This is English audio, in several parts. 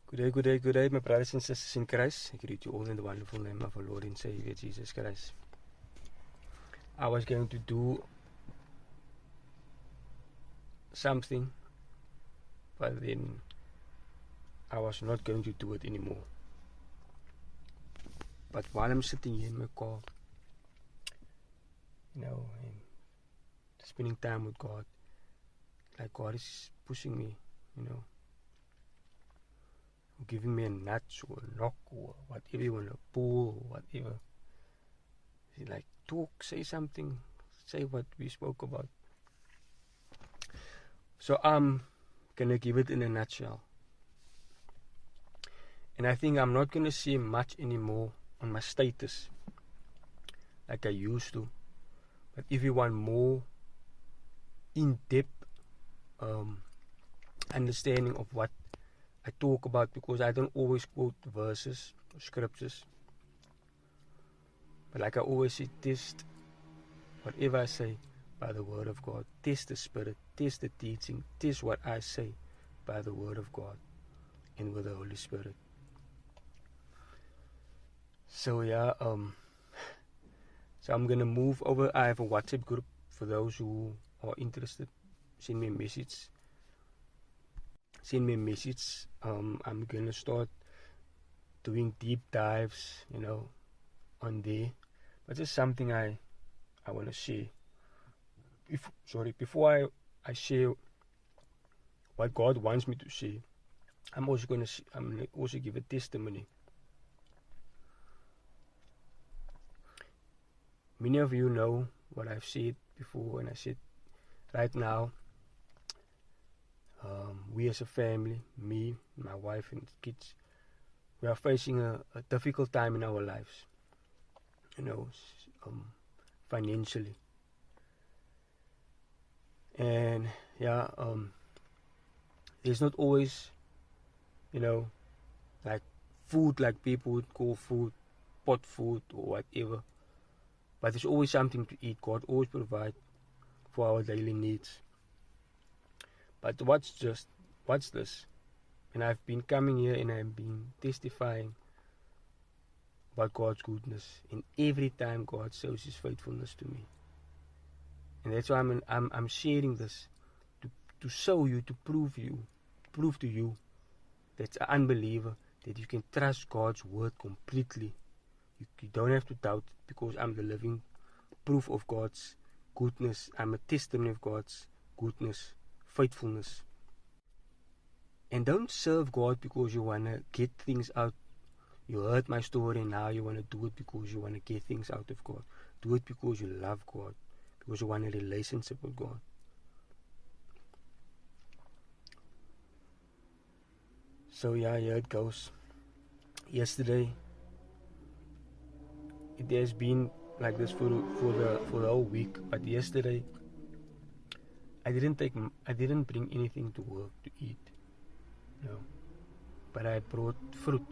Good day, my brothers and sisters in Christ. I greet you all in the wonderful name of our Lord and Savior Jesus Christ. I was going to do something, but then I was not going to do it anymore. But while I'm sitting here in my car, and spending time with God, like God is pushing me, giving me a nudge or a knock or whatever you want to pull or whatever. He's like, talk, say something, say what we spoke about. So I'm gonna give it in a nutshell. And I think I'm not gonna see much anymore on my status like I used to. But if you want more in-depth understanding of what I talk about, because I don't always quote verses or scriptures, but like I always say, test whatever I say by the word of God. Test the spirit, test the teaching, test what I say by the word of God and with the Holy Spirit. So so I'm gonna move over. I have a WhatsApp group for those who are interested. Send me a message. I'm gonna start doing deep dives, on there. But just something I want to share. Before I share what God wants me to share, I'm gonna also give a testimony. Many of you know what I've said before, and I said right now, we as a family, me, my wife and kids, we are facing a difficult time in our lives, financially. And there's not always, like food, like people would call food, pot food or whatever. But there's always something to eat. God always provides for our daily needs. But what's this? And I've been coming here and I've been testifying about God's goodness. And every time God shows His faithfulness to me. And that's why I'm sharing this to show you, to prove to you that's an unbeliever, that you can trust God's word completely. You don't have to doubt it, because I'm the living proof of God's goodness. I'm a testimony of God's goodness, faithfulness. And don't serve God because you want to get things out. You heard my story and now you want to do it because you want to get things out of God. Do it because you love God, because you want a relationship with God. So here it goes. Yesterday, it has been like this for the whole week, but yesterday I didn't bring anything to work to eat, but I brought fruit.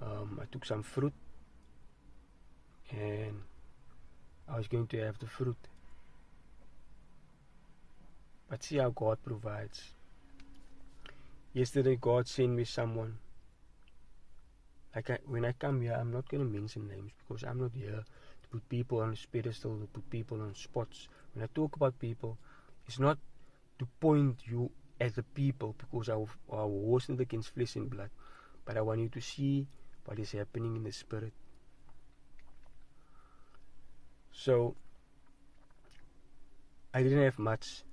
I took some fruit and I was going to have the fruit. But see how God provides. Yesterday God sent me someone. When I come here, I'm not going to mention names, because I'm not here to put people on a pedestal, to put people on spots. When I talk about people, it's not to point you at the people, because our war is not against flesh and blood, but I want you to see what is happening in the spirit. So I didn't have much,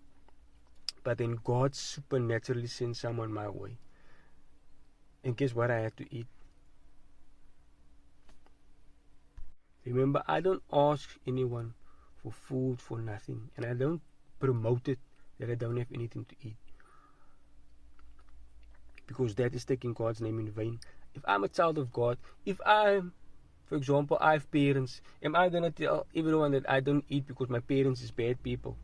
but then God supernaturally sent someone my way. And guess what I had to eat? Remember, I don't ask anyone for food for nothing, and I don't promote it that I don't have anything to eat, because that is taking God's name in vain. If I'm a child of God, for example, I have parents, am I going to tell everyone that I don't eat because my parents is bad people?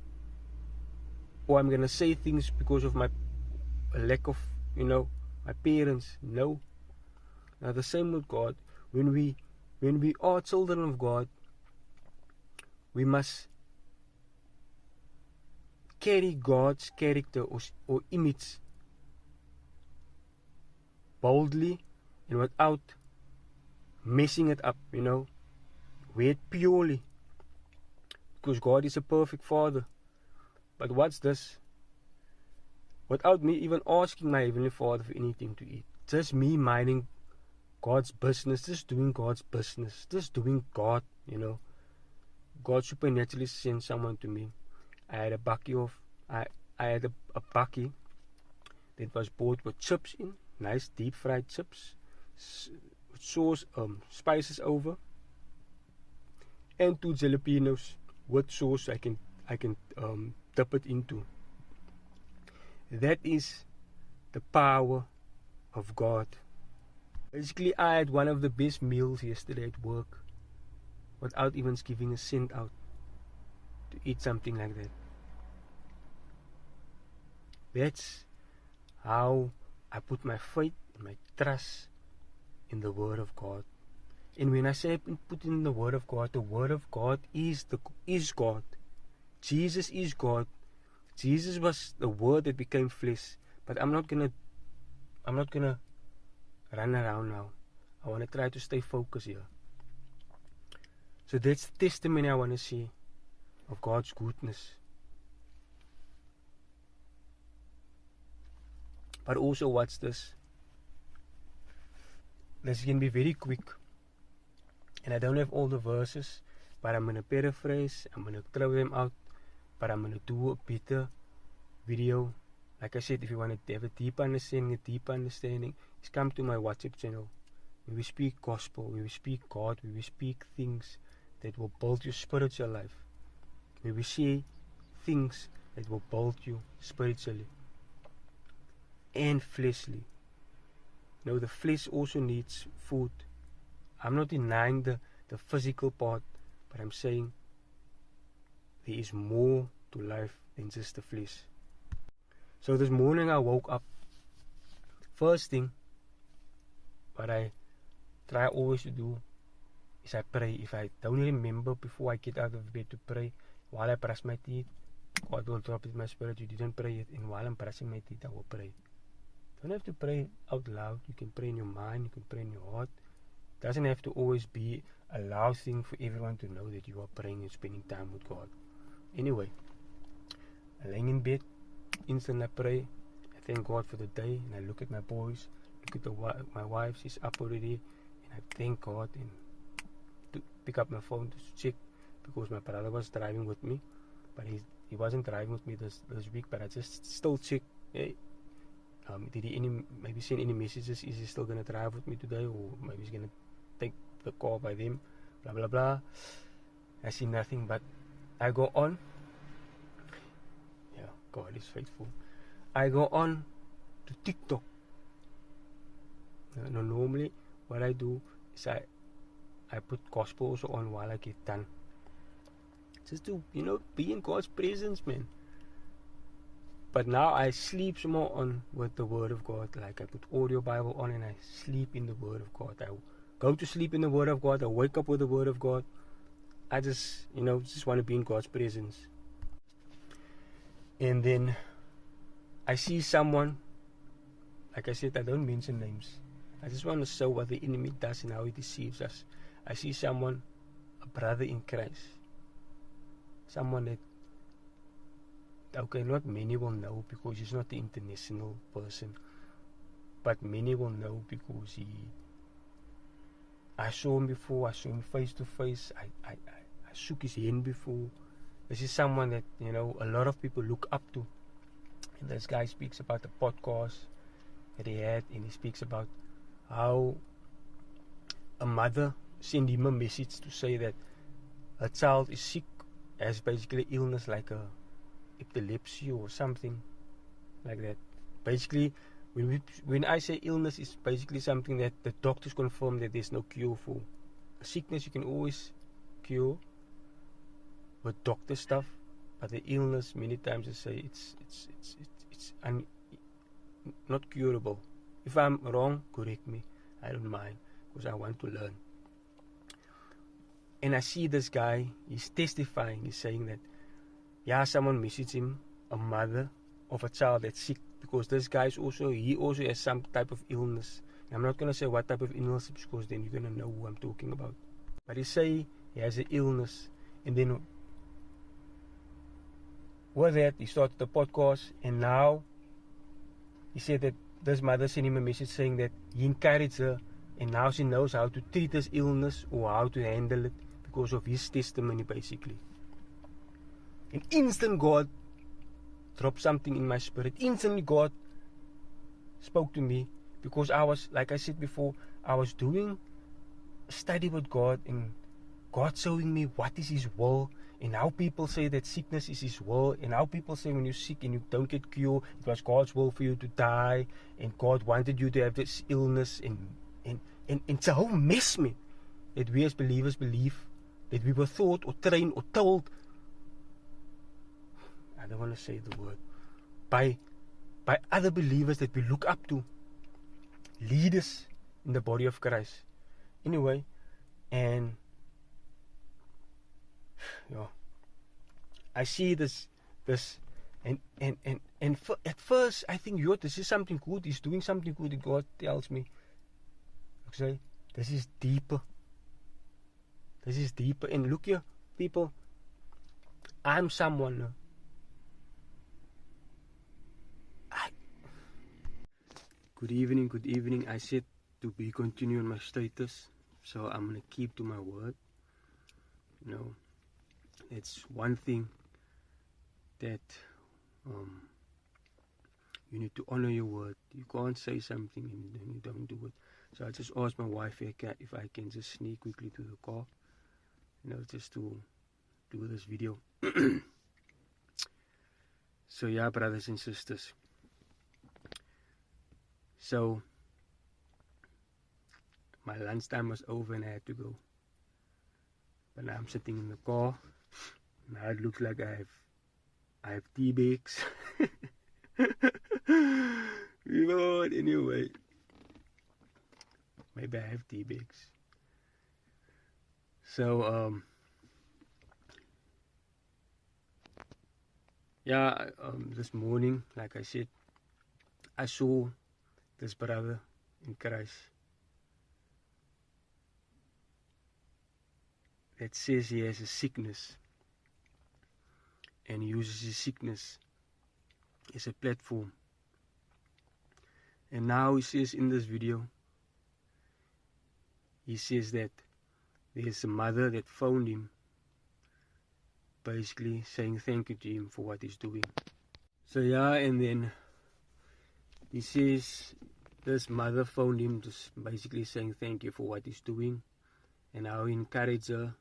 Or I'm going to say things because of my lack of, my parents? No. Now the same with God. When we are children of God, we must carry God's character or image boldly and without messing it up, wear it purely, because God is a perfect Father. But what's this? Without me even asking my Heavenly Father for anything to eat, just me minding God's business, just doing God's business, just doing God, God supernaturally sent someone to me. I had a bakkie that was bought with chips in, nice deep fried chips, with sauce, spices over, and 2 jalapenos with sauce I can dip it into. That is the power of God. Basically, I had one of the best meals yesterday at work without even giving a cent out to eat something like that. That's how I put my faith and my trust in the Word of God. And when I say put in the Word of God is God. Jesus is God. Jesus was the Word that became flesh. But I'm not gonna run around now. I want to try to stay focused here. So that's the testimony I want to see of God's goodness. But also, what's this? This can be very quick. And I don't have all the verses, but I'm going to paraphrase, I'm going to throw them out, but I'm going to do a better video. Like I said, if you want to have a deep understanding, just come to my WhatsApp channel. Where we speak gospel, where we speak God, where we speak things that will build your spiritual life. Where we see things that will build you spiritually and fleshly. The flesh also needs food. I'm not denying the physical part, but I'm saying there is more to life than just the flesh. So this morning I woke up. First thing what I try always to do is I pray. If I don't remember before I get out of bed to pray, while I brush my teeth, God will drop it in my spirit, you didn't pray it, and while I'm brushing my teeth I will pray. You don't have to pray out loud. You can pray in your mind, you can pray in your heart. It doesn't have to always be a loud thing for everyone to know that you are praying and spending time with God. Anyway, I'm laying in bed, instantly I pray. I thank God for the day, and I look at my boys, look at my wife, she's up already, and I thank God, and to pick up my phone to check, because my brother was driving with me, but he wasn't driving with me this week, but I just still check, hey, did he maybe send any messages? Is he still gonna drive with me today, or maybe he's gonna take the car by them? Blah blah blah. I see nothing, but I go on. Yeah, God is faithful. I go on to TikTok. Normally what I do is I put gospel also on while I get done, just to be in God's presence, man. But now I sleep some more on with the Word of God. Like I put audio Bible on and I sleep in the Word of God. I go to sleep in the Word of God. I wake up with the Word of God. I just want to be in God's presence. And then I see someone, like I said, I don't mention names. I just want to show what the enemy does and how he deceives us. I see someone, a brother in Christ. Someone that, okay, not many will know because he's not the international person, but many will know because I saw him before, I saw him face to face, I shook his hand before. This is someone that, a lot of people look up to. And this guy speaks about the podcast that he had, and he speaks about how a mother sent him a message to say that a child is sick, has basically illness like a epilepsy or something like that. Basically, when I say illness, it's basically something that the doctors confirm that there's no cure for. A sickness you can always cure with doctor stuff, but the illness many times they say it's not curable. If I'm wrong, correct me. I don't mind, because I want to learn. And I see this guy, he's testifying, he's saying that someone messaged him, a mother of a child that's sick, because this guy he also has some type of illness, I'm not going to say what type of illness, because then you're going to know who I'm talking about. But he say he has an illness, and then with that he started the podcast, and now he said that this mother sent him a message saying that he encouraged her, and now she knows how to treat this illness or how to handle it because of his testimony, basically. And instant God dropped something in my spirit. Instantly God spoke to me, because I was, like I said before, I was doing a study with God, and God showing me what is His will, and how people say that sickness is His will, and how people say when you're sick and you don't get cured, it was God's will for you to die, and God wanted you to have this illness, and it's a whole mess, man, that we as believers believe, that we were taught or trained or told, I don't want to say the word, by other believers that we look up to, leaders in the body of Christ. Anyway, and yeah, I see this, and at first I think, yo, this is something good. He's doing something good. And God tells me, okay, this is deeper. This is deeper. And look here, people, I'm someone. Good evening, good evening. I said to be continuing my status, so I'm gonna keep to my word. You know, it's one thing that you need to honor your word. You can't say something and then you don't do it. So I just asked my wife if I can just sneak quickly to the car, you know, just to do this video. So yeah, brothers and sisters. So my lunchtime was over and I had to go. But now I'm sitting in the car. Now it looks like I have tea bags. You know what? Anyway, maybe I have tea bags. So yeah, this morning, like I said, I saw this brother in Christ that says he has a sickness, and he uses his sickness as a platform. And now he says in this video, he says that there's a mother that phoned him, basically saying thank you to him for what he's doing. So yeah, and then he says this mother phoned him, just basically saying thank you for what he's doing, and how he encouraged her,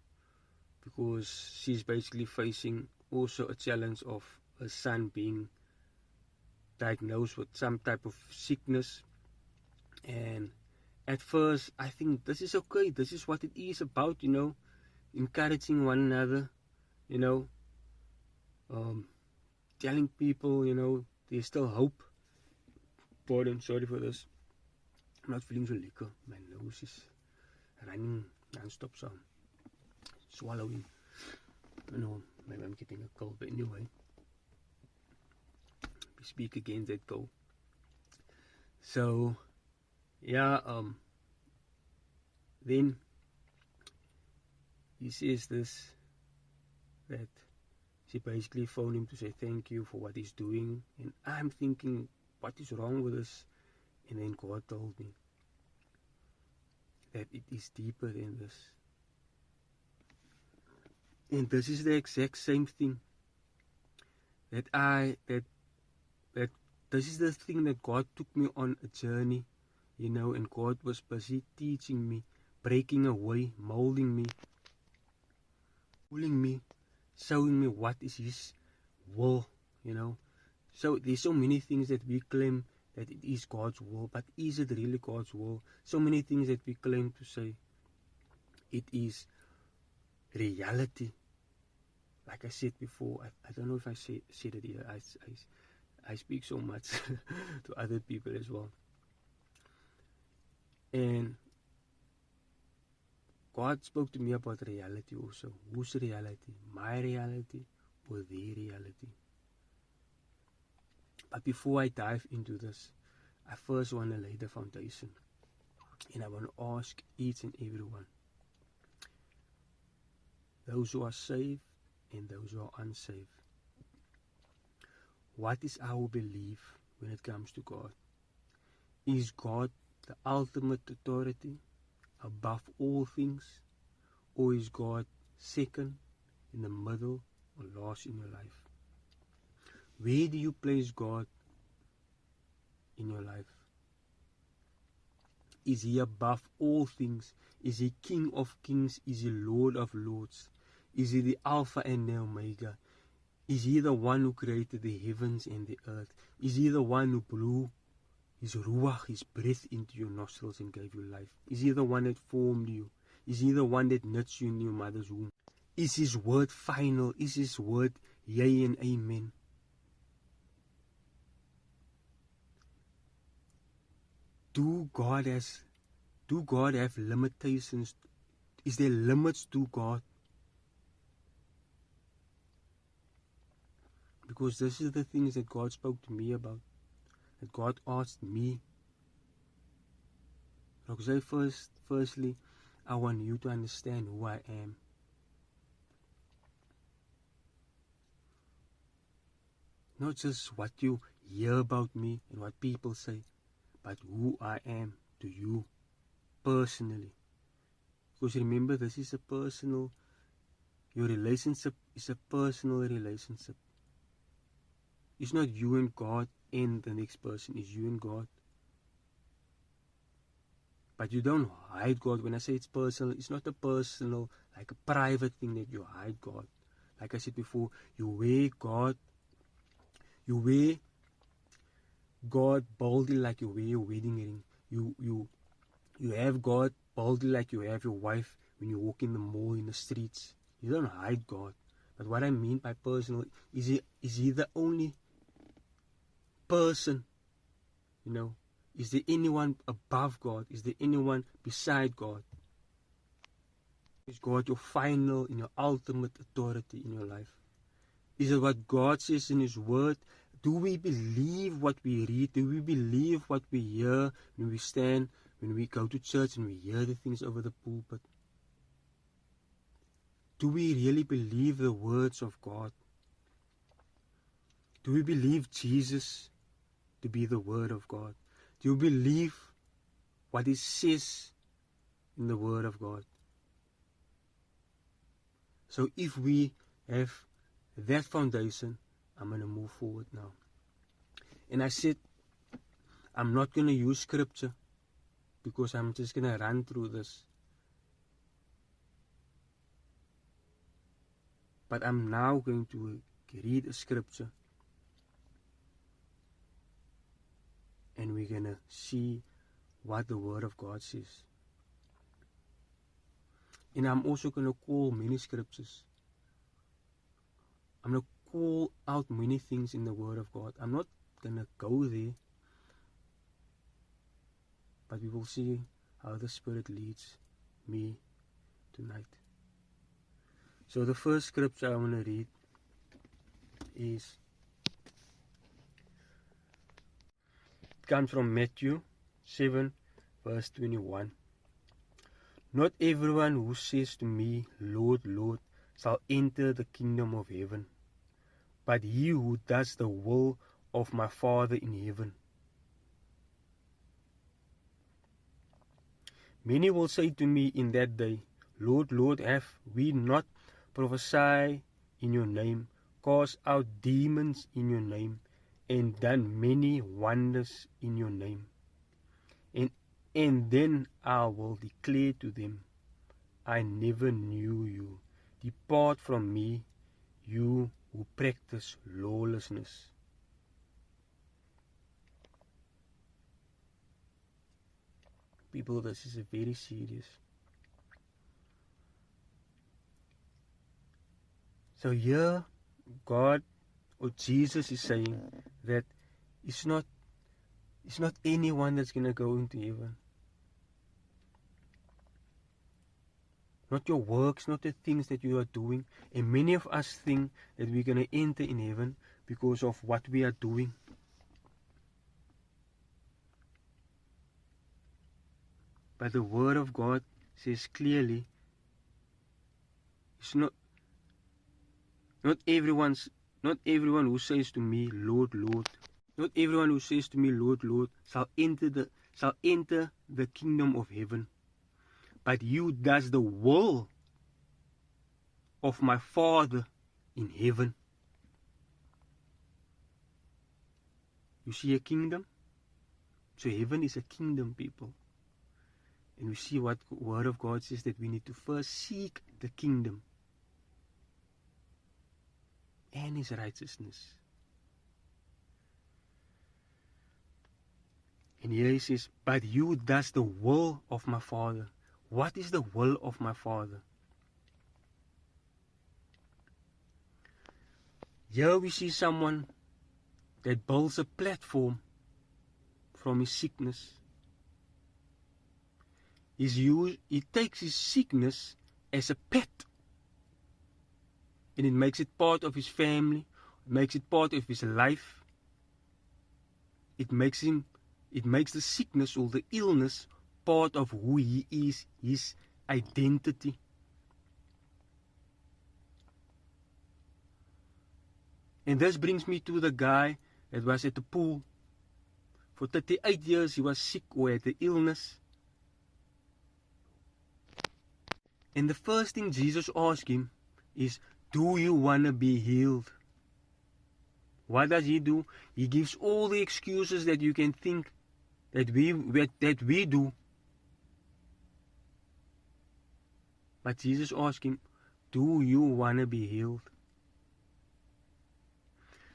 because she's basically facing also a challenge of her son being diagnosed with some type of sickness. And at first I think this is okay, this is what it is about, you know, encouraging one another, you know, telling people, you know, there's still hope. Pardon, sorry for this, I'm not feeling so lekker. My nose is running non-stop, so I'm swallowing. I know, maybe I'm getting a cold, but anyway, we speak against that cold. So yeah, then he says this, that she basically phoned him to say thank you for what he's doing, and I'm thinking, what is wrong with this? And then God told me that it is deeper than this. And this is the exact same thing that this is the thing that God took me on a journey, you know, and God was busy teaching me, breaking away, molding me, pulling me, showing me what is His will, you know. So there's so many things that we claim that it is God's will, but is it really God's will? So many things that we claim to say it is reality. Like I said before, I don't know if I said it here, I speak so much to other people as well. And God spoke to me about reality also. Whose reality? My reality or their reality? But before I dive into this, I first want to lay the foundation. And I want to ask each and everyone, those who are saved and those who are unsaved, what is our belief when it comes to God? Is God the ultimate authority above all things? Or is God second, in the middle, or last in your life? Where do you place God in your life? Is He above all things? Is He King of kings? Is He Lord of lords? Is He the Alpha and the Omega? Is He the one who created the heavens and the earth? Is He the one who blew His ruach, His breath into your nostrils and gave you life? Is He the one that formed you? Is He the one that knits you in your mother's womb? Is His word final? Is His word yea and amen? Do God have limitations? Is there limits to God? Because this is the things that God spoke to me about, that God asked me. Roxanne, firstly, I want you to understand who I am. Not just what you hear about me and what people say, but who I am to you personally. Because remember, this is a personal, your relationship is a personal relationship. It's not you and God and the next person, it's you and God. But you don't hide God. When I say it's personal, it's not a personal, like a private thing that you hide God. Like I said before, you wear God boldly like you wear your wedding ring. You have God boldly like you have your wife when you walk in the mall, in the streets. You don't hide God. But what I mean by personal, is he the only person? You know, is there anyone above God? Is there anyone beside God? Is God your final and your ultimate authority in your life? Is it what God says in His Word? Do we believe what we read? Do we believe what we hear when we stand, when we go to church and we hear the things over the pulpit? Do we really believe the words of God? Do we believe Jesus to be the Word of God? Do you believe what He says in the Word of God? So if we have that foundation, I'm going to move forward now. And I said, I'm not going to use scripture because I'm just going to run through this. But I'm now going to read a scripture. And we're going to see what the Word of God says. And I'm also going to call many scriptures. I'm going to call out many things in the Word of God. I'm not going to go there. But we will see how the Spirit leads me tonight. So the first scripture I want to read is, it comes from Matthew 7 verse 21. Not everyone who says to me, Lord, Lord, shall enter the kingdom of heaven, but he who does the will of my Father in heaven. Many will say to me in that day, Lord, Lord, have we not prophesied in your name, cast out demons in your name, and done many wonders in your name? And then I will declare to them, I never knew you. Depart from me, you who practice lawlessness. People, this is very serious. So here, God or Jesus is saying that it's not anyone that's going to go into heaven. Not your works, not the things that you are doing. And many of us think that we're going to enter in heaven because of what we are doing. But the word of God says clearly, it's not everyone who says to me, Lord, Lord, not everyone who says to me, Lord, Lord, shall enter the kingdom of heaven, but he who does the will of my Father in heaven. You see a kingdom? So heaven is a kingdom, people. And we see what the word of God says, that we need to first seek the kingdom and his righteousness. And here he says, but you does the will of my Father. What is the will of my Father? Here we see someone that builds a platform from his sickness. He takes his sickness as a pet, and it makes it part of his family, it makes it part of his life. It makes the sickness or the illness part of who he is, his identity. And this brings me to the guy that was at the pool. For 38 years he was sick or had the illness. And the first thing Jesus asked him is, do you want to be healed? What does he do? He gives all the excuses that you can think that we do. But Jesus asked him, do you want to be healed?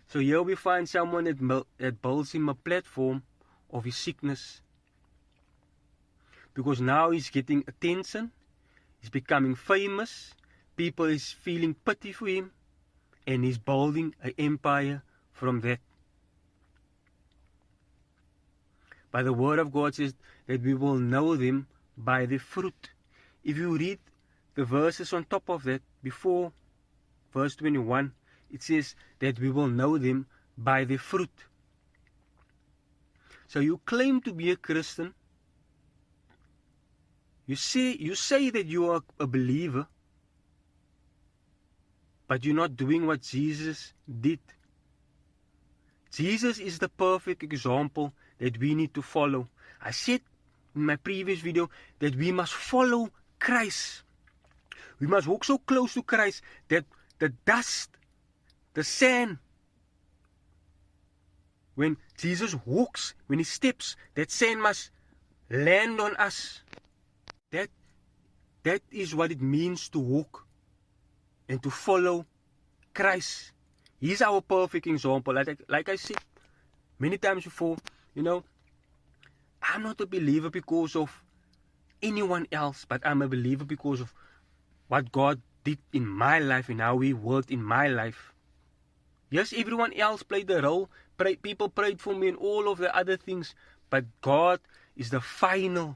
So here we find someone that builds him a platform of his sickness. Because now he's getting attention, he's becoming famous, people is feeling pity for him, and he's building an empire from that. But the word of God says that we will know them by the fruit. If you read the verses on top of that, before verse 21, it says that we will know them by the fruit. So you claim to be a Christian. You say that you are a believer, but you're not doing what Jesus did. Jesus is the perfect example that we need to follow. I said in my previous video that we must follow Christ. We must walk so close to Christ that the dust, the sand, when Jesus walks, when he steps, that sand must land on us. That is what it means to walk and to follow Christ. He's our perfect example. Like I said many times before, I'm not a believer because of anyone else, but I'm a believer because of what God did in my life and how he worked in my life. Yes, everyone else played a role. People prayed for me and all of the other things, but God is the final.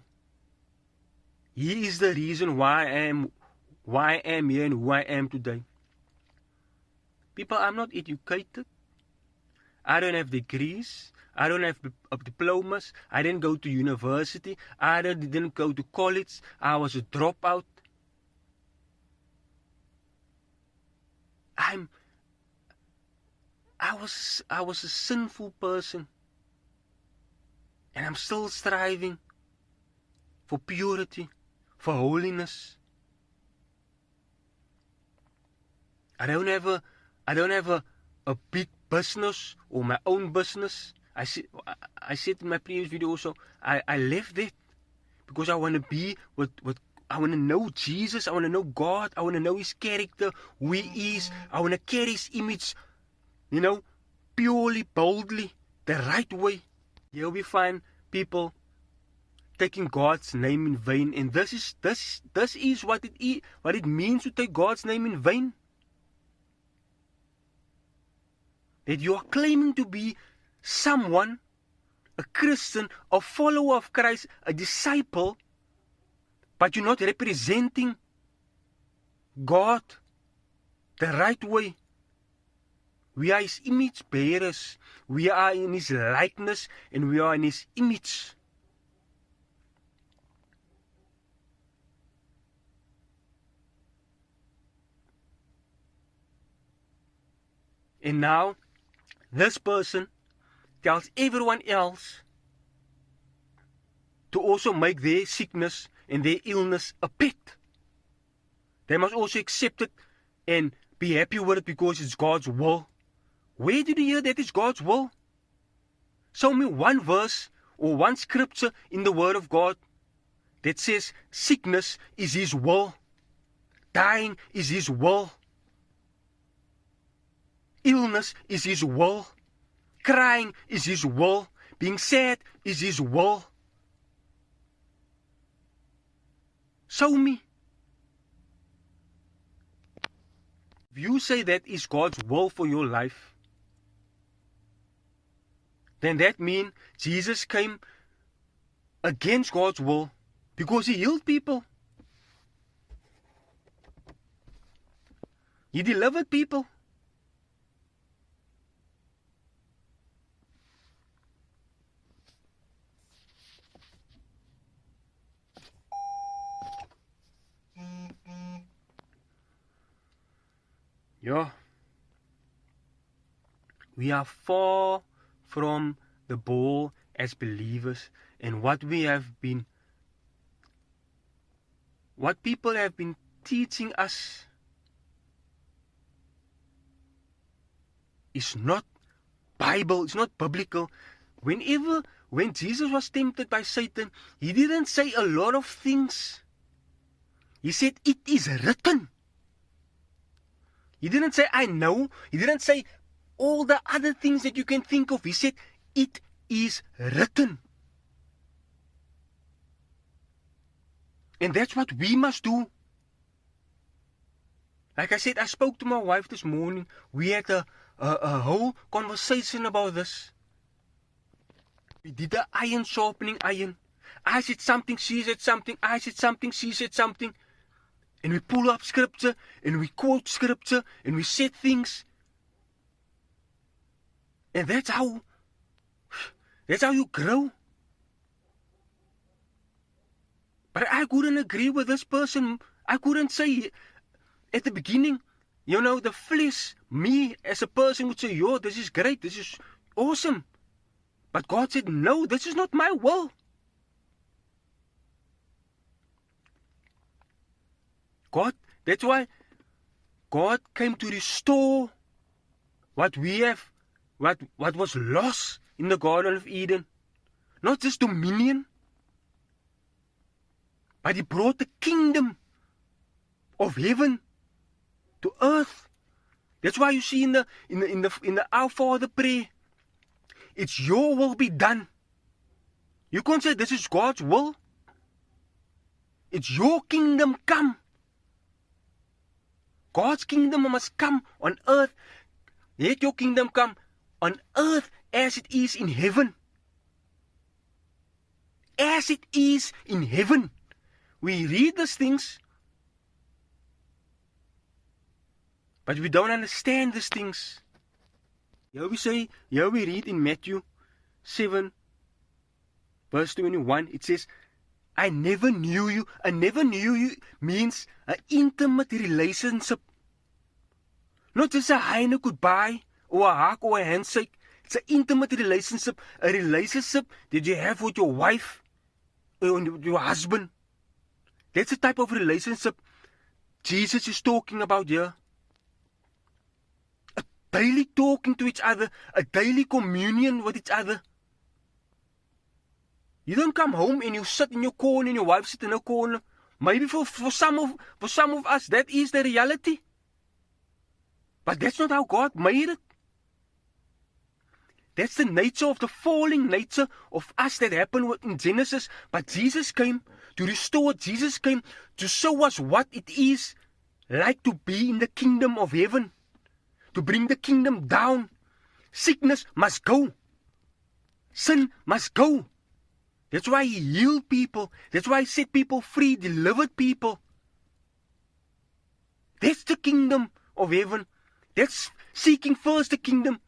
He is the reason why I am here and who I am today. People, I'm not educated. I don't have degrees. I don't have diplomas. I didn't go to university. I didn't go to college. I was a dropout. I was a sinful person. And I'm still striving for purity, for holiness. I don't have a big business or my own business. I said in my previous video also, I left it because I want to be what I want to know Jesus. I want to know God. I want to know his character, who he is. I want to carry his image, purely, boldly, the right way. Here we find people taking God's name in vain, and this is what it means to take God's name in vain. That you are claiming to be someone, a Christian, a follower of Christ, a disciple, but you're not representing God the right way. We are his image bearers. We are in his likeness and we are in his image. And now, this person tells everyone else to also make their sickness and their illness a pet. They must also accept it and be happy with it because it's God's will. Where did you hear that it's God's will? Show me one verse or one scripture in the Word of God that says sickness is His will, dying is His will, illness is His will, crying is His will, being sad is His will. Show me. If you say that is God's will for your life, then that means Jesus came against God's will because He healed people. He delivered people. Yeah. We are far from the ball as believers, and what people have been teaching us is not Bible, it's not biblical. When Jesus was tempted by Satan, He didn't say a lot of things. He said, it is written. He didn't say, I know. He didn't say all the other things that you can think of. He said, it is written. And that's what we must do. Like I said, I spoke to my wife this morning. We had a whole conversation about this. We did the iron sharpening iron. I said something, she said something. I said something, she said something. And we pull up scripture, and we quote scripture, and we said things. And that's how you grow. But I couldn't agree with this person. I couldn't say at the beginning, the flesh, me as a person would say, yo, this is great, this is awesome. But God said, no, this is not my will. That's why God came to restore what we have, what was lost in the Garden of Eden. Not just dominion, but He brought the kingdom of heaven to earth. That's why you see in the Our Father prayer, it's your will be done. You can't say this is God's will. It's your kingdom come. God's kingdom must come on earth. Let your kingdom come on earth as it is in heaven. As it is in heaven. We read these things, but we don't understand these things. Here we read in Matthew 7, verse 21, it says, I never knew you. I never knew you means an intimate relationship. Not just a hi and a goodbye, or a hug or a handshake. It's an intimate relationship. A relationship that you have with your wife or your husband. That's the type of relationship Jesus is talking about here. A daily talking to each other. A daily communion with each other. You don't come home and you sit in your corner and your wife sits in her corner. Maybe for some of us that is the reality. But that's not how God made it. That's the nature of the falling nature of us that happened in Genesis. But Jesus came to restore. Jesus came to show us what it is like to be in the kingdom of heaven. To bring the kingdom down. Sickness must go. Sin must go. That's why He healed people. That's why He set people free, delivered people. That's the kingdom of heaven. That's seeking first the kingdom.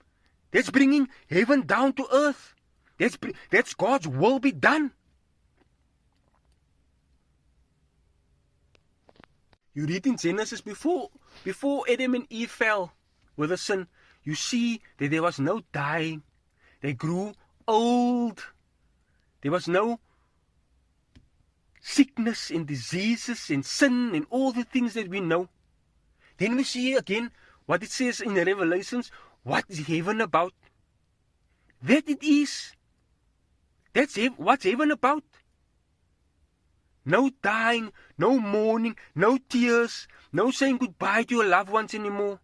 That's bringing heaven down to earth. That's God's will be done. You read in Genesis before Adam and Eve fell with the sin. you see that there was no dying. They grew old. There was no sickness and diseases and sin and all the things that we know. Then we see again what it says in the Revelations. What is heaven about? That it is. That's what's heaven about. No dying, no mourning, no tears, no saying goodbye to your loved ones anymore.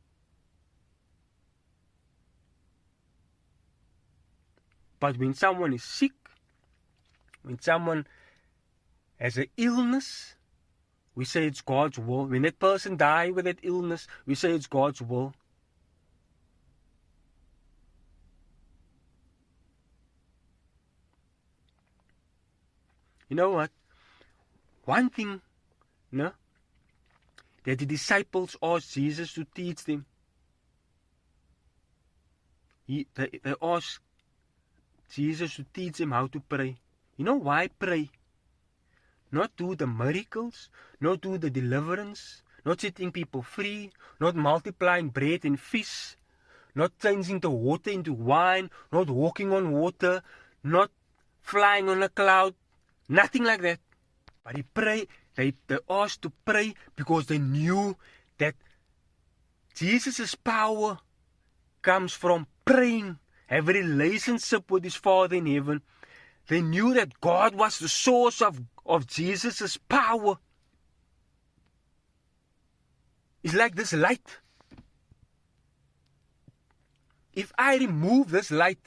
But when someone is sick, when someone has an illness, we say it's God's will. When that person dies with that illness, we say it's God's will. You know what? One thing, no, that the disciples asked Jesus to teach them. They asked Jesus to teach them how to pray. You know why pray? Not do the miracles, not do the deliverance, not setting people free, not multiplying bread and fish, not changing the water into wine, not walking on water, not flying on a cloud, nothing like that. But they asked to pray because they knew that Jesus' power comes from praying, have a relationship with his Father in heaven. They knew that God was the source of Jesus' power. It's like this light. If I remove this light,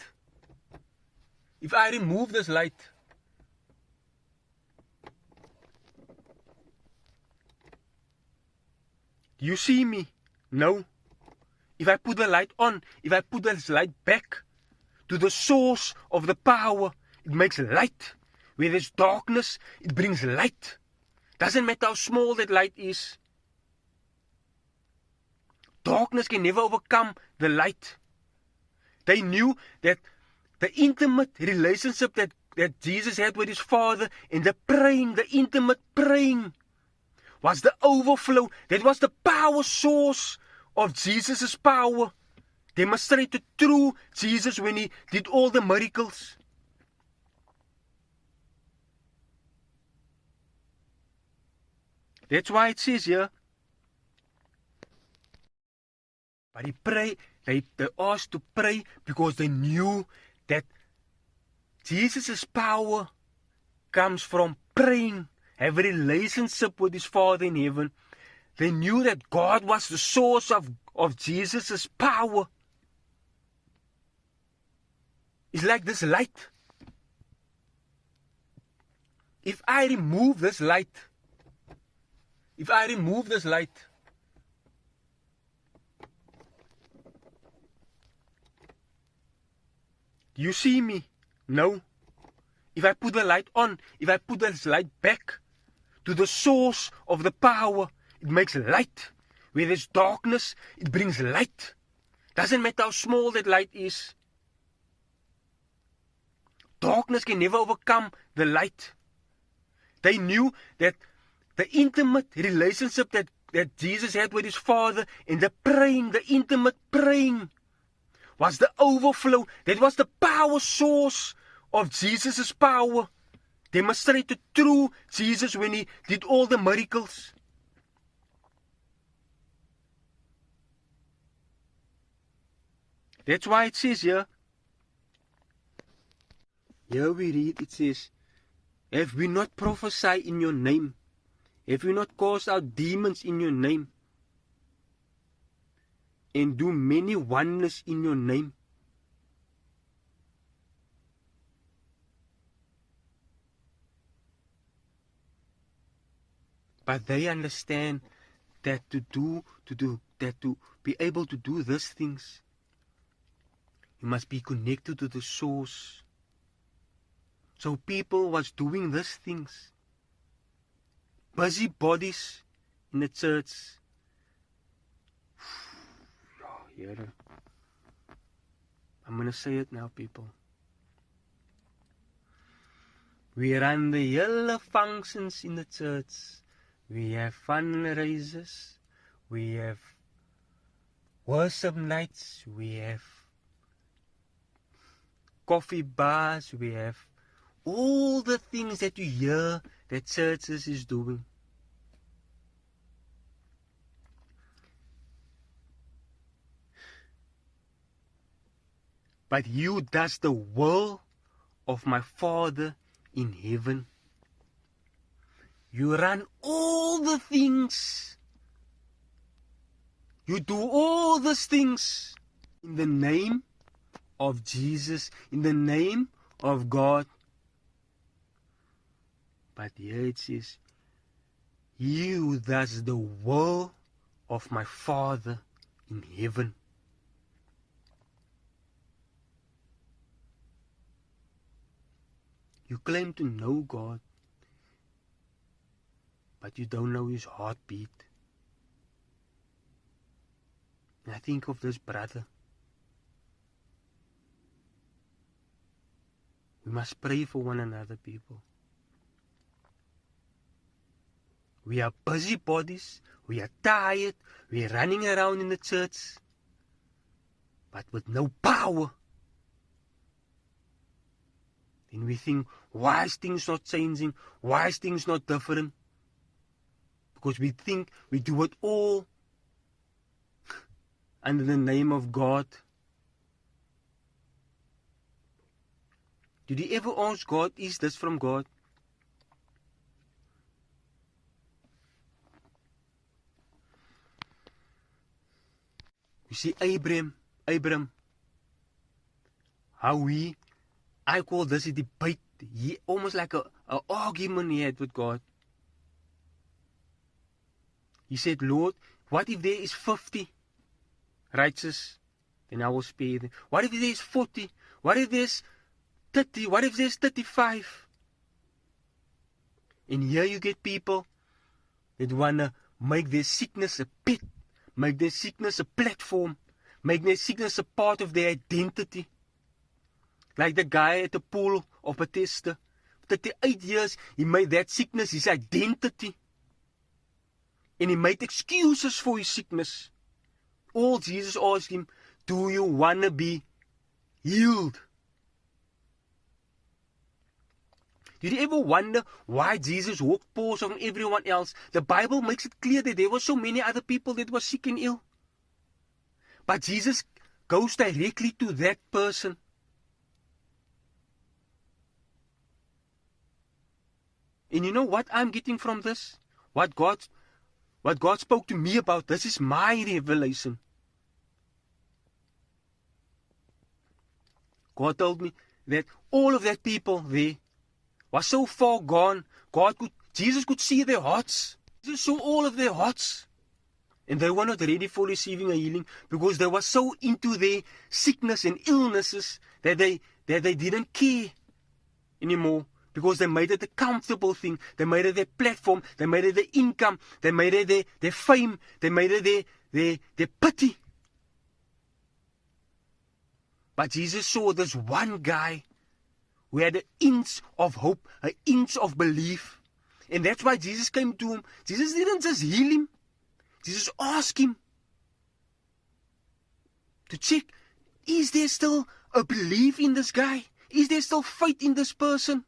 do you see me? No. If I put the light on, if I put this light back to the source of the power, it makes light. Where there's darkness, it brings light. Doesn't matter how small that light is. Darkness can never overcome the light. They knew that the intimate relationship that Jesus had with his Father, and the praying, the intimate praying, was the overflow. That was the power source of Jesus' power. Demonstrated through Jesus when he did all the miracles. That's why it says here. But they asked to pray because they knew that Jesus' power comes from praying, have a relationship with his Father in heaven. They knew that God was the source of Jesus' power. It's like this light. If I remove this light, do you see me? No. If I put the light on, if I put this light back to the source of the power, it makes light. Where there's darkness, it brings light. Doesn't matter how small that light is. Darkness can never overcome the light. They knew that the intimate relationship that Jesus had with his Father, and the praying, the intimate praying, was the overflow. That was the power source of Jesus' power. Demonstrated through Jesus when he did all the miracles. That's why it says here. Here we read, it says, have we not prophesied in your name? Have we not cast out demons in your name? And do many wonders in your name? But they understand that to be able to do these things, you must be connected to the source. So people was doing these things. Busybodies in the church. I'm going to say it now, people. We run the yellow functions in the church. We have fundraisers. We have worship nights, we have coffee bars, we have all the things that you hear that churches is doing. But you does the will of my Father in heaven. You run all the things. You do all these things in the name of Jesus, in the name of God. But here it says, you does the will of my Father in heaven. You claim to know God, but you don't know his heartbeat. And I think of this brother. We must pray for one another, people. We are busybodies, we are tired, we are running around in the church, but with no power. And we think, why is things not changing? Why is things not different? Because we think we do it all under the name of God. Did you ever ask God, is this from God? You see Abram, how I call this a debate, almost like an argument he had with God. He said, Lord, what if there is 50 righteous? Then I will spare them. What if there is 40? What if there's 30? What if there's 35? And here you get people that want to make their sickness a pit, make their sickness a platform, make their sickness a part of their identity. Like the guy at the pool of Bethesda. 38 years, he made that sickness his identity. And he made excuses for his sickness. All Jesus asked him, do you want to be healed? Did you ever wonder why Jesus walked past on everyone else? The Bible makes it clear that there were so many other people that were sick and ill. But Jesus goes directly to that person. And you know what I'm getting from this? What God spoke to me about, this is my revelation. God told me that all of that people there was so far gone, Jesus could see their hearts. Jesus saw all of their hearts. And they were not ready for receiving a healing because they were so into their sickness and illnesses that they didn't care anymore. Because they made it a comfortable thing. They made it their platform. They made it their income. They made it their fame. They made it their pity. But Jesus saw this one guy who had an inch of hope, an inch of belief. And that's why Jesus came to him. Jesus didn't just heal him. Jesus asked him to check, is there still a belief in this guy? Is there still faith in this person?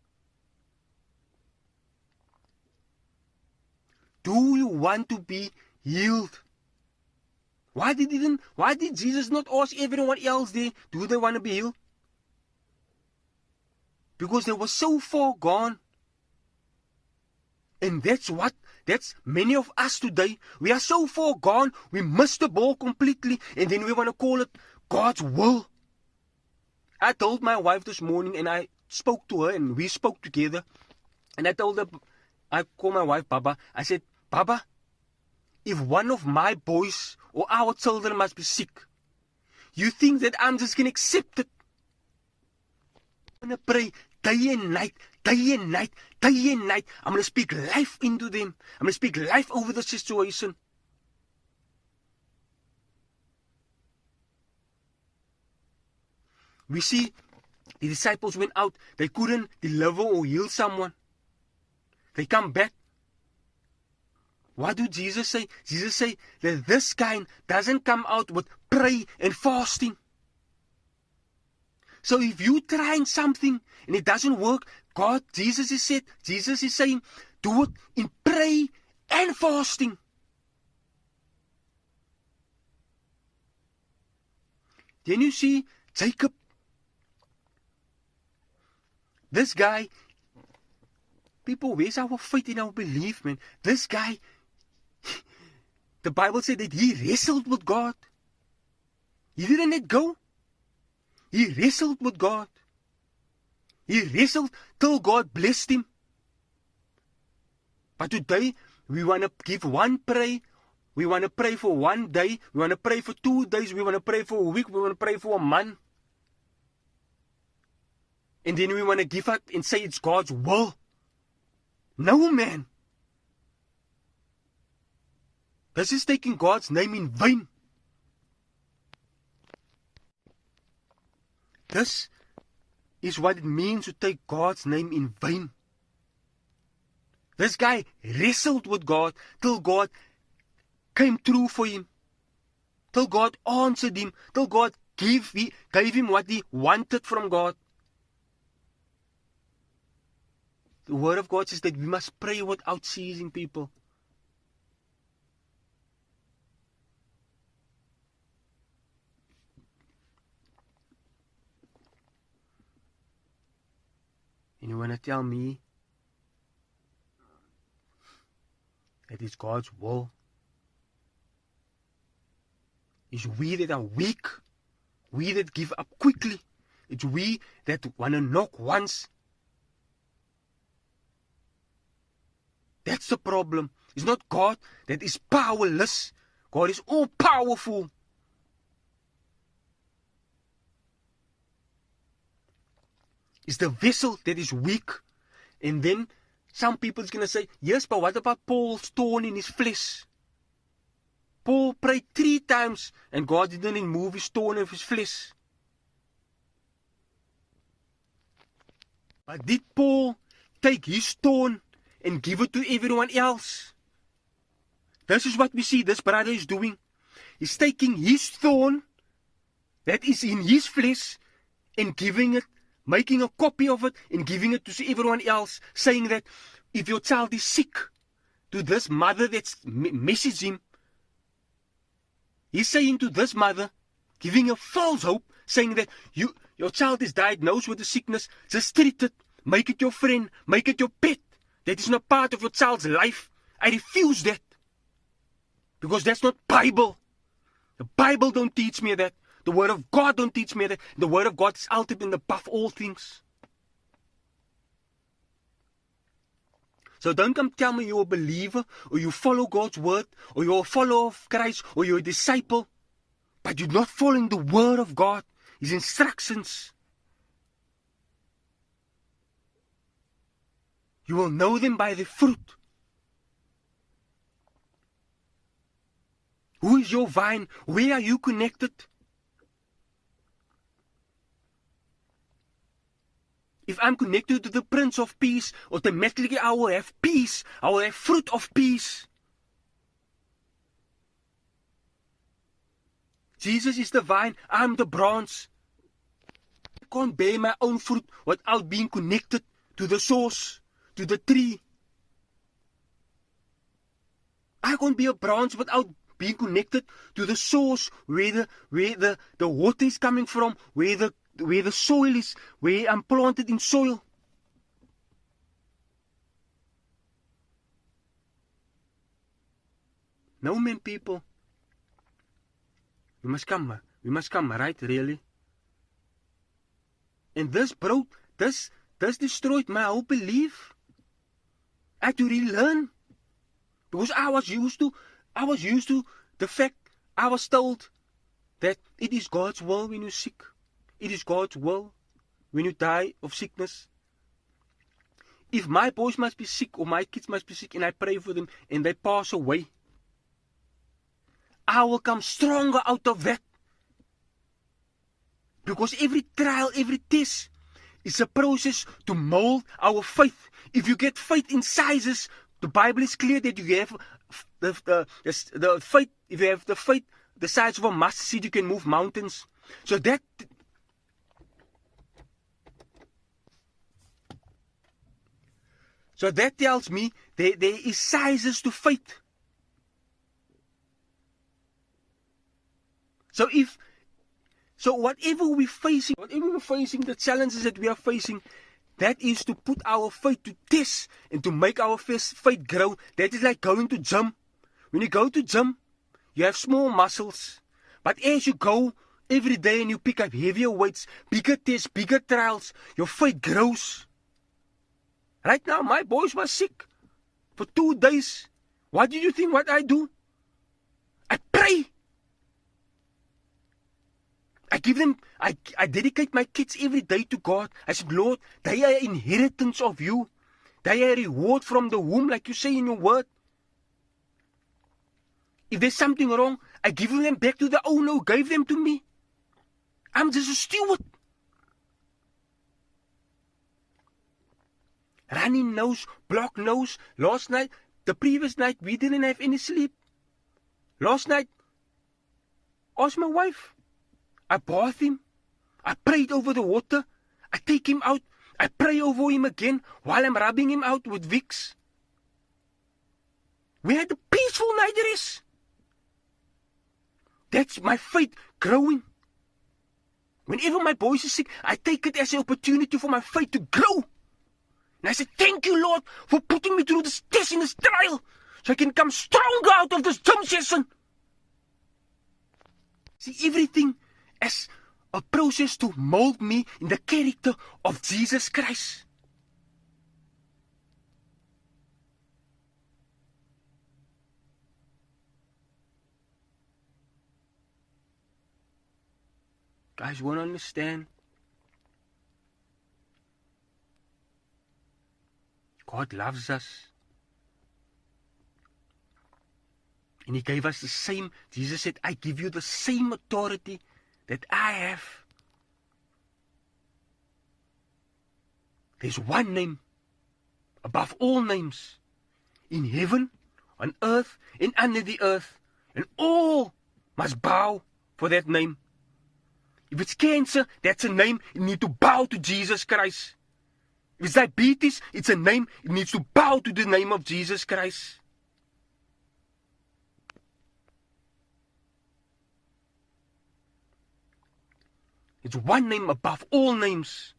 Do you want to be healed? Why did Jesus not ask everyone else there, do they want to be healed? Because they were so far gone. And that's many of us today. We are so far gone, we missed the ball completely, and then we want to call it God's will. I told my wife this morning, and I spoke to her, and we spoke together, and I told her, I called my wife Baba, I said, Baba, if one of my boys or our children must be sick, you think that I'm just going to accept it? I'm going to pray day and night, day and night, day and night. I'm going to speak life into them. I'm going to speak life over the situation. We see the disciples went out. They couldn't deliver or heal someone. They come back. What do Jesus say? Jesus say that this kind doesn't come out with prayer and fasting. So if you trying something and it doesn't work, Jesus is saying, do it in prayer and fasting. Then you see Jacob. This guy, people, where's our faith in our belief, man? This guy, the Bible said that he wrestled with God. He didn't let go. He wrestled with God. He wrestled till God blessed him. But today, we want to give one prayer. We want to pray for one day. We want to pray for 2 days. We want to pray for a week. We want to pray for a month. And then we want to give up and say it's God's will. No, man. This is taking God's name in vain. This is what it means to take God's name in vain. This guy wrestled with God till God came through for him. Till God answered him. Till God gave him what he wanted from God. The word of God says that we must pray without ceasing, people. And you want to tell me that it's God's will? It's we that are weak. We that give up quickly. It's we that want to knock once. That's the problem. It's not God that is powerless. God is all powerful. It's the vessel that is weak. And then some people is going to say, yes, but what about Paul's thorn in his flesh? Paul prayed 3 times and God didn't remove his thorn of his flesh. But did Paul take his thorn and give it to everyone else? This is what we see this brother is doing. He's taking his thorn that is in his flesh and giving it, making a copy of it and giving it to everyone else, saying that if your child is sick, to this mother that's messaged him, he's saying to this mother, giving a false hope, saying that your child is diagnosed with a sickness, just treat it, make it your friend, make it your pet. That is not part of your child's life. I refuse that. Because that's not Bible. The Bible don't teach me that. The Word of God don't teach me that. The Word of God is ultimate and above all things. So don't come tell me you're a believer, or you follow God's Word, or you're a follower of Christ, or you're a disciple, but you're not following the Word of God, His instructions. You will know them by the fruit. Who is your vine? Where are you connected? If I'm connected to the Prince of Peace, automatically I will have peace. I will have fruit of peace. Jesus is the vine. I'm the branch. I can't bear my own fruit without being connected to the source, to the tree. I can't be a branch without being connected to the source, where the water is coming from, where the soil is, where I'm planted in soil. No, man, people. We must come, right? Really? And this destroyed my whole belief. I had to relearn. Because I was used to the fact, I was told that it is God's will when you're sick. It is God's will when you die of sickness. If my boys must be sick or my kids must be sick and I pray for them and they pass away, I will come stronger out of that. Because every trial, every test is a process to mold our faith. If you get faith in sizes, The Bible is clear that you have the faith. If you have the faith the size of a mustard seed, you can move mountains. So that tells me there is sizes to faith. So whatever we're facing, the challenges that we are facing, that is to put our faith to test and to make our faith grow. That is like going to gym. When you go to gym, you have small muscles. But as you go every day and you pick up heavier weights, bigger tests, bigger trials, your faith grows. Right now, my boys were sick for 2 days. What do you think what I do? I pray. I dedicate my kids every day to God. I said, Lord, they are inheritance of you. They are reward from the womb, like you say in your word. If there's something wrong, I give them back to the owner who gave them to me. I'm just a steward. Runny nose, blocked nose. The previous night, we didn't have any sleep. Last night, asked my wife. I bathed him. I prayed over the water. I take him out. I pray over him again while I'm rubbing him out with Vicks. We had a peaceful night rest. That's my faith growing. Whenever my boys are sick, I take it as an opportunity for my faith to grow. And I say, thank you, Lord, for putting me through this test and this trial, so I can come stronger out of this gym session. See, everything as a process to mold me in the character of Jesus Christ. Guys, you want to understand? God loves us. And He gave us the same. Jesus said, I give you the same authority that I have. There's one name above all names, in heaven, on earth, and under the earth. And all must bow for that name. If it's cancer, that's a name. You need to bow to Jesus Christ. If it's diabetes, it's a name. It needs to bow to the name of Jesus Christ. It's one name above all names.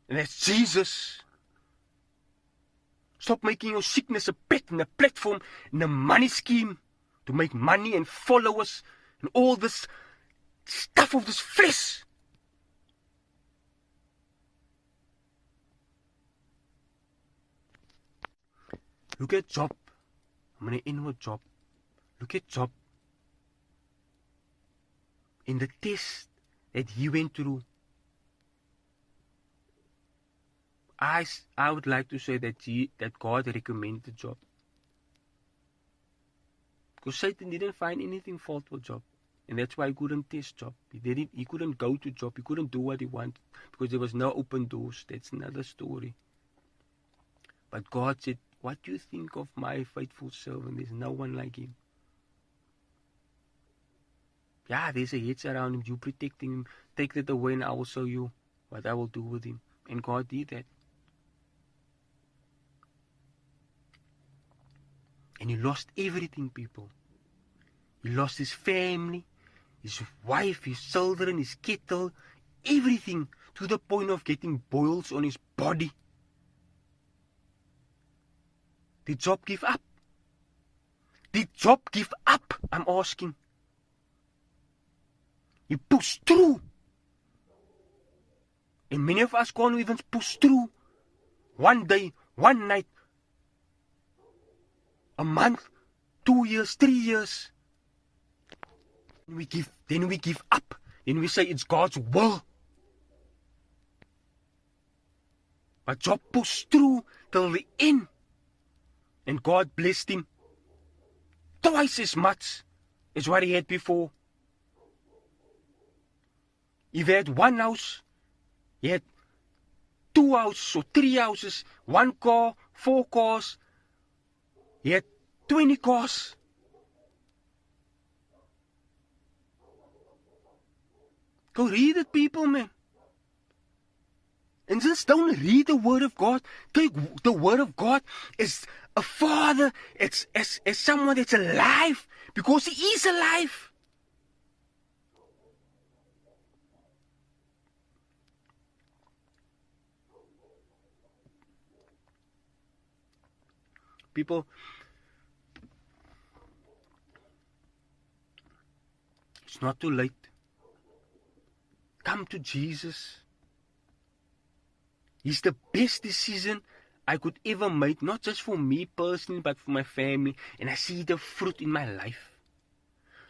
And that's Jesus. Stop making your sickness a pet and a platform and a money scheme to make money and followers and all this stuff of this flesh. Look at Job. I'm going to end with Job. Look at Job. In the test that he went through, I would like to say that God recommended Job. Because Satan didn't find anything fault with Job. And that's why he couldn't test Job. He couldn't go to Job. He couldn't do what he wanted. Because there was no open doors. That's another story. But God said, what do you think of my faithful servant? There's no one like him. Yeah, there's a hedge around him. You protecting him. Take that away and I will show you what I will do with him. And God did that. And he lost everything, people. He lost his family, his wife, his children, his cattle, everything, to the point of getting boils on his body. Did Job give up? Did Job give up? I'm asking. He pushed through. And many of us can't even push through. One day, one night, a month, 2 years, 3 years. Then we give up. Then we say it's God's will. But Job pushed through till the end. And God blessed him twice as much as what he had before. If he had one house, he had 2 houses or 3 houses, 1 car, 4 cars, He had 20 cars. Go read it, people, man. And just don't read the Word of God. The Word of God is a Father. It's someone that's alive, because He is alive. People, it's not too late. Come to Jesus. He's the best decision I could ever make, not just for me personally, but for my family. And I see the fruit in my life.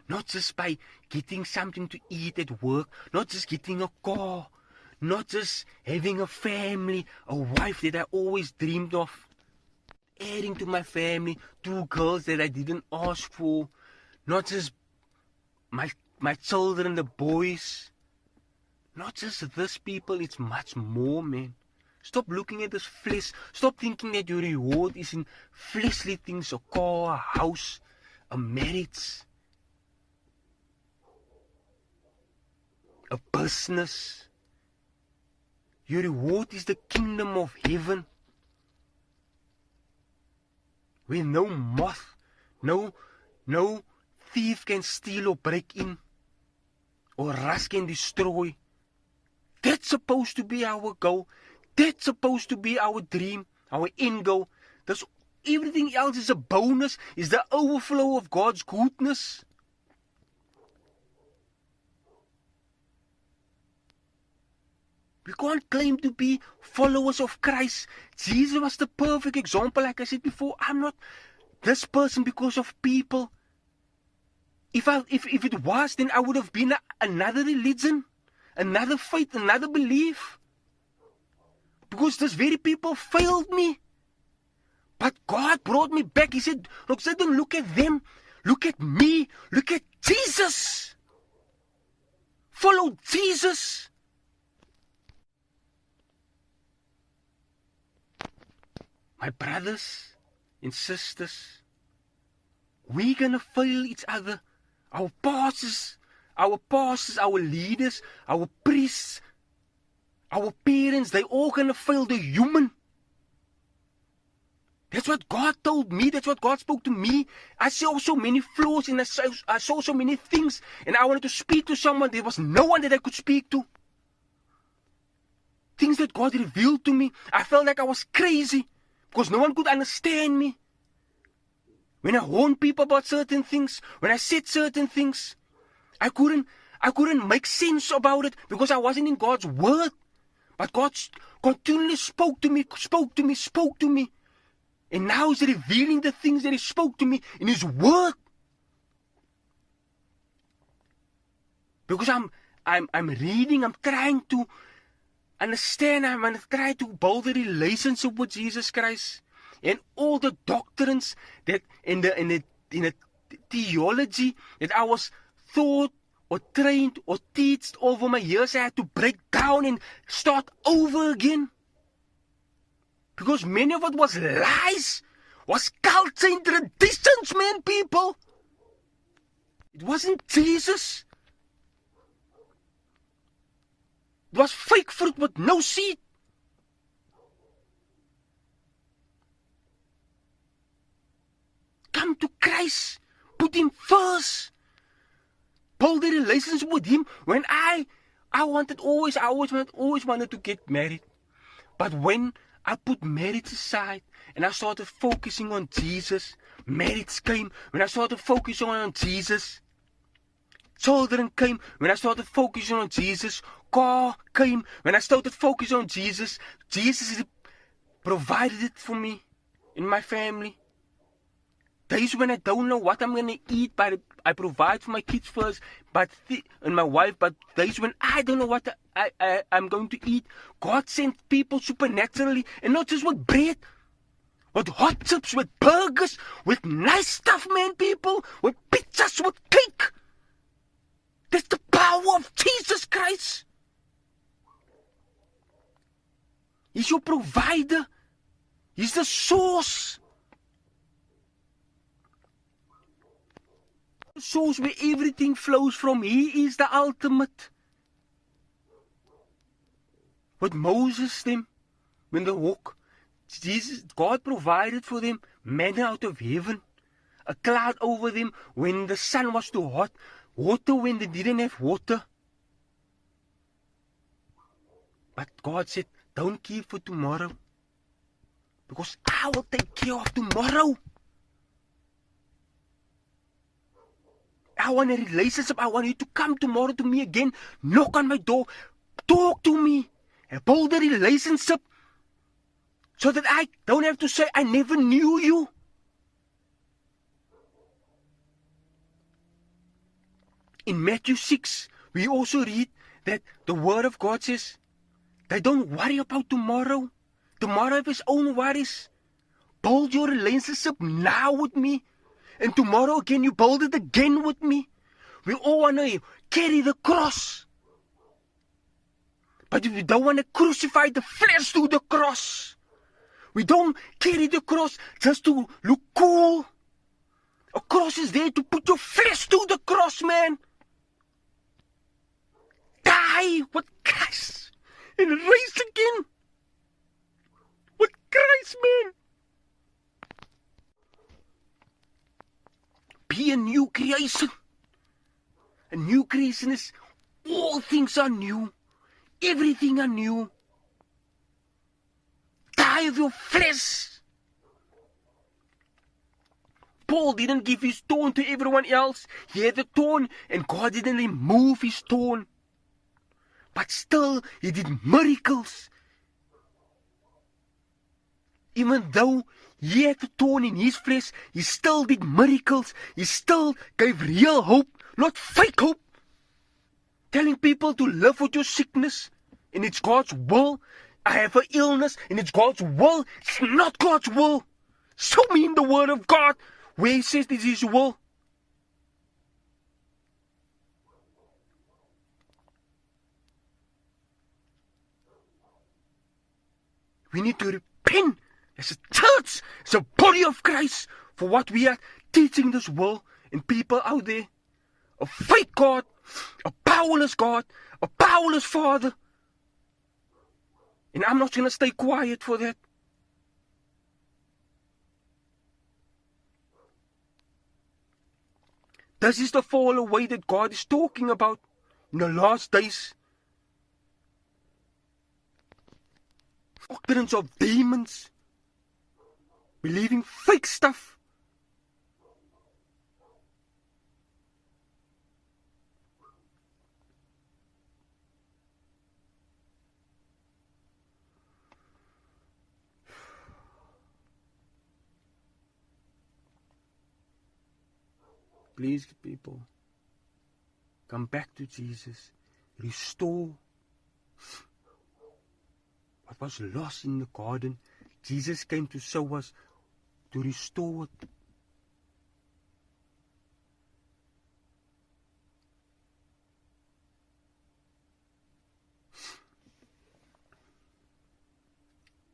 Not just by getting something to eat at work, not just getting a car, not just having a family, a wife that I always dreamed of, adding to my family, 2 girls that I didn't ask for, not just my children, the boys. Not just this, people, it's much more, man. Stop looking at this flesh. Stop thinking that your reward is in fleshly things, a car, a house, a marriage, a business. Your reward is the kingdom of heaven, where no moth, no thief can steal or break in, or rust can destroy. That's supposed to be our goal. That's supposed to be our dream, our end goal. Everything else is a bonus, is the overflow of God's goodness. We can't claim to be followers of Christ. Jesus was the perfect example, like I said before. I'm not this person because of people. If it was, then I would have been another religion, another faith, another belief. Because those very people failed me. But God brought me back. He said, don't look at them. Look at me. Look at Jesus. Follow Jesus. My brothers and sisters, we're going to fail each other. Our pastors, our leaders, our priests, our parents, they all going to fail the human. That's what God told me. That's what God spoke to me. I saw so many flaws and I saw so many things. And I wanted to speak to someone. There was no one that I could speak to. Things that God revealed to me. I felt like I was crazy because no one could understand me. When I warned people about certain things, when I said certain things, I couldn't make sense about it because I wasn't in God's word. But God continually spoke to me. And now He's revealing the things that He spoke to me in His word. Because I'm reading, I'm trying to understand, I'm going to try to build a relationship with Jesus Christ. And all the doctrines that in the theology that I was taught or trained or taught over my years, I had to break down and start over again. Because many of it was lies, was culture and traditions, man, people. It wasn't Jesus. It was fake fruit with no seed. Come to Christ. Put Him first. Build a relationship with Him. When I always wanted to get married. But when I put marriage aside and I started focusing on Jesus, marriage came. When I started focusing on Jesus, children came. When I started focusing on Jesus, car came. When I started focusing on Jesus, Jesus provided it for me in my family. Days when I don't know what I'm going to eat, but I provide for my kids first, and my wife. But days when I don't know what I'm going to eat, God sent people supernaturally, and not just with bread, with hot chips, with burgers, with nice stuff, man, people, with pizzas, with cake. That's the power of Jesus Christ. He's your provider. He's the source. source where everything flows from. He is the ultimate. With Moses, them, when they walk, God provided for them manna out of heaven, a cloud over them when the sun was too hot, water when they didn't have water. But God said, don't keep for tomorrow, because I will take care of tomorrow. I want a relationship. I want you to come tomorrow to me again. Knock on my door. Talk to me. Build a relationship so that I don't have to say I never knew you. In Matthew 6, we also read that the word of God says, they don't worry about tomorrow. Tomorrow has its own worries. Build your relationship now with me. And tomorrow again, you build it again with me. We all want to carry the cross. But we don't want to crucify the flesh to the cross. We don't carry the cross just to look cool. A cross is there to put your flesh to the cross, man. Die with Christ and rise again with Christ, man. Be a new creation. A new creation is all things are new. Everything are new. Die of your flesh. Paul didn't give his thorn to everyone else. He had a thorn and God didn't remove his thorn. But still, he did miracles. Even though he had a thorn in his flesh, he still did miracles. He still gave real hope, not fake hope. Telling people to live with your sickness, and it's God's will. I have an illness, and it's God's will. It's not God's will. Show me in the Word of God where He says this is His will. We need to repent as a church, as a body of Christ, for what we are teaching this world and people out there. A fake God, a powerless God, a powerless Father. And I'm not going to stay quiet for that. This is the fall away that God is talking about in the last days. Doctrines of demons, believing fake stuff. Please, people, come back to Jesus. Restore what was lost in the garden. Jesus came to show us, to restore it.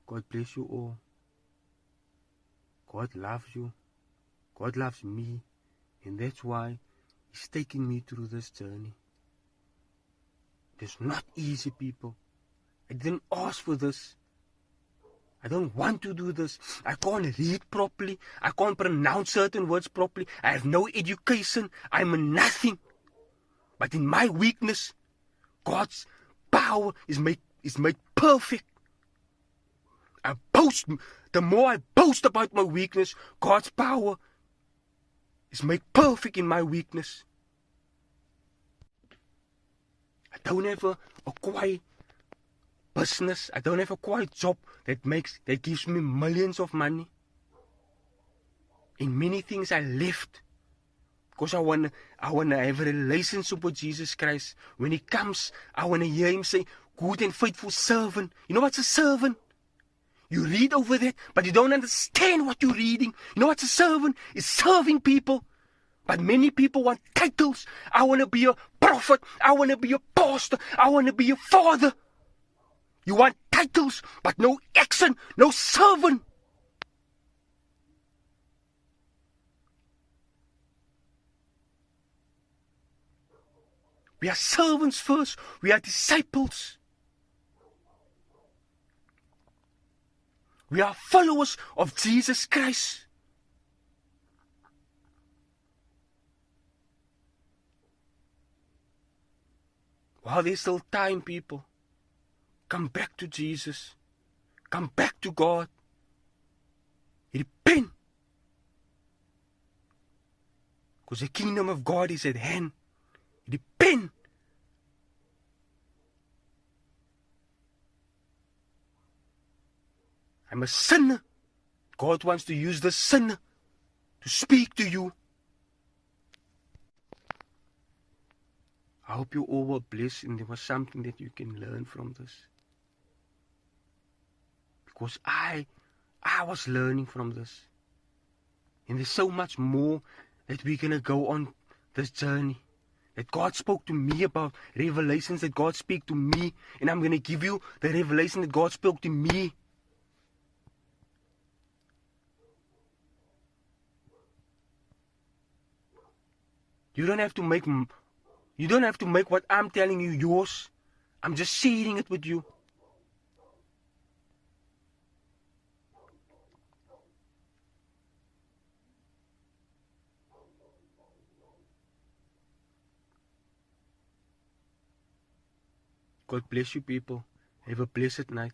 God bless you all. God loves you. God loves me. And that's why He's taking me through this journey. It's not easy, people. I didn't ask for this. I don't want to do this. I can't read properly. I can't pronounce certain words properly. I have no education. I'm a nothing. But in my weakness, God's power is made perfect. I boast. The more I boast about my weakness, God's power is made perfect in my weakness. I don't have a quiet business. I don't have a quiet job that gives me millions of money. In many things I left because I wanna have a relationship with Jesus Christ. When He comes, I wanna hear Him say, "Good and faithful servant." You know what's a servant? You read over that, but you don't understand what you're reading. You know what's a servant? It's serving people. But many people want titles. I want to be a prophet. I want to be a pastor. I want to be a father. You want titles, but no action, no servant. We are servants first. We are disciples. We are followers of Jesus Christ. While there's still time, people, come back to Jesus. Come back to God. Repent. Because the kingdom of God is at hand. Repent. I'm a sinner. God wants to use the sinner to speak to you. I hope you all were blessed and there was something that you can learn from this. Because I was learning from this. And there's so much more that we're going to go on this journey. That God spoke to me about, revelations that God spoke to me. And I'm going to give you the revelation that God spoke to me. You don't have to make what I'm telling you yours. I'm just sharing it with you. God bless you, people. Have a blessed night.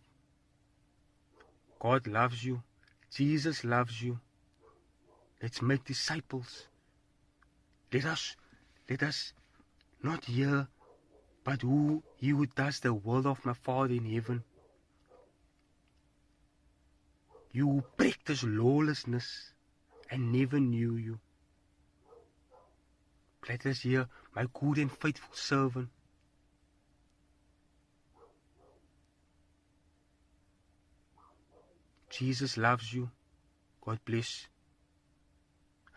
God loves you. Jesus loves you. Let's make disciples. Let us not hear, but he who does the will of my Father in heaven. You who practice lawlessness and never knew you. Let us hear, my good and faithful servant. Jesus loves you. God bless.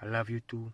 I love you too.